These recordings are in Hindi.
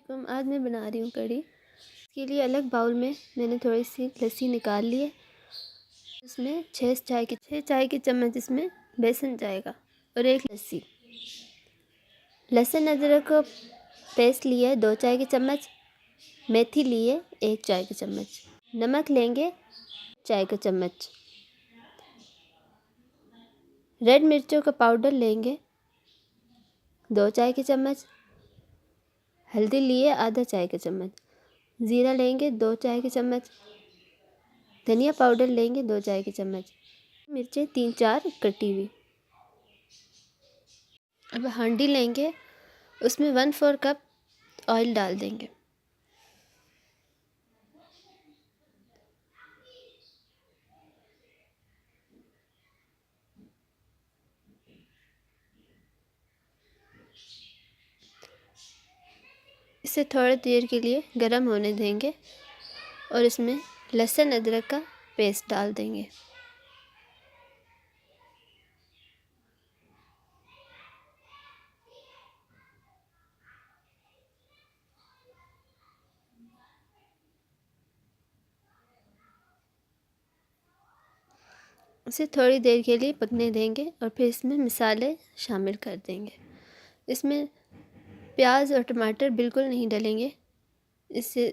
वालेकुम। आज मैं बना रही हूँ कढ़ी। इसके लिए अलग बाउल में मैंने थोड़ी सी लस्सी निकाल ली है। इसमें 6 चाय के चम्मच इसमें बेसन जाएगा और 1 लस्सी। लहसुन अदरक का पेस्ट लिया है 2 चाय के चम्मच। मेथी ली है 1 चाय के चम्मच। नमक लेंगे चाय का चम्मच। रेड मिर्चों का पाउडर लेंगे 2 चाय के चम्मच। हल्दी लिए आधा चाय का चम्मच। ज़ीरा लेंगे 2 चाय के चम्मच। धनिया पाउडर लेंगे 2 चाय के चम्मच। मिर्चें 3-4 कटी हुई। अब हांडी लेंगे, उसमें 1/4 कप ऑयल डाल देंगे। इसे थोड़ी देर के लिए गर्म होने देंगे और इसमें लहसुन अदरक का पेस्ट डाल देंगे। इसे थोड़ी देर के लिए पकने देंगे और फिर इसमें मसाले शामिल कर देंगे। इसमें प्याज और टमाटर बिल्कुल नहीं डलेंगे, इससे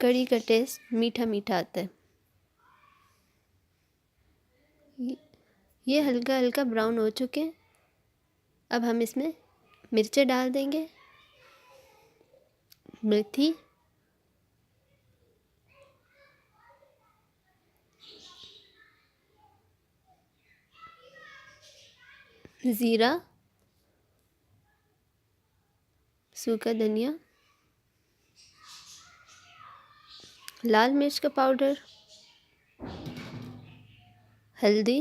कढ़ी का टेस्ट मीठा मीठा आता है। ये हल्का हल्का ब्राउन हो चुके हैं। अब हम इसमें मिर्चें डाल देंगे, मेथी, ज़ीरा, सूखा धनिया, लाल मिर्च का पाउडर, हल्दी,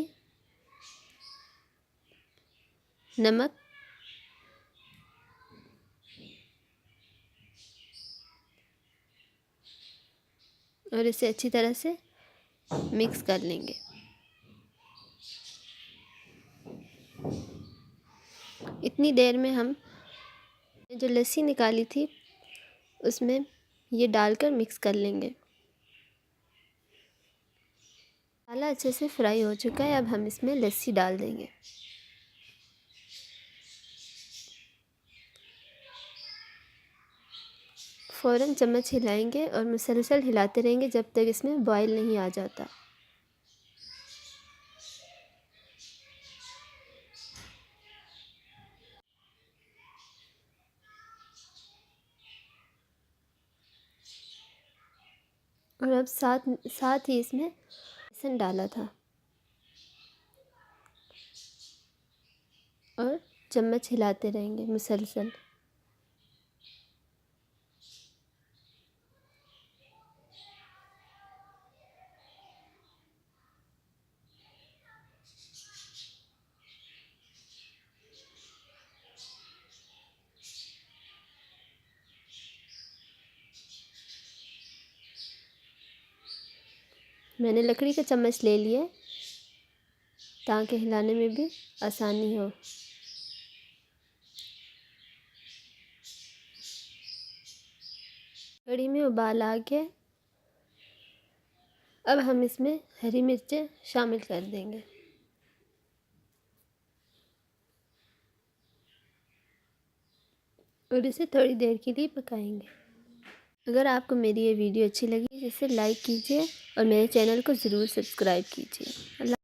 नमक, और इसे अच्छी तरह से मिक्स कर लेंगे। इतनी देर में हम जो लस्सी निकाली थी उसमें ये डालकर मिक्स कर लेंगे। मसाला अच्छे से फ्राई हो चुका है। अब हम इसमें लस्सी डाल देंगे। फ़ौरन चम्मच हिलाएंगे और मुसलसल हिलाते रहेंगे जब तक इसमें बॉयल नहीं आ जाता। और अब साथ ही इसमें बेसन डाला था और चम्मच हिलाते रहेंगे मुसलसल। मैंने लकड़ी का चम्मच ले लिया ताकि हिलाने में भी आसानी हो। कढ़ी में उबाल आ गया। अब हम इसमें हरी मिर्चें शामिल कर देंगे और इसे थोड़ी देर के लिए पकाएंगे। अगर आपको मेरी ये वीडियो अच्छी लगी तो इसे लाइक कीजिए और मेरे चैनल को ज़रूर सब्सक्राइब कीजिए।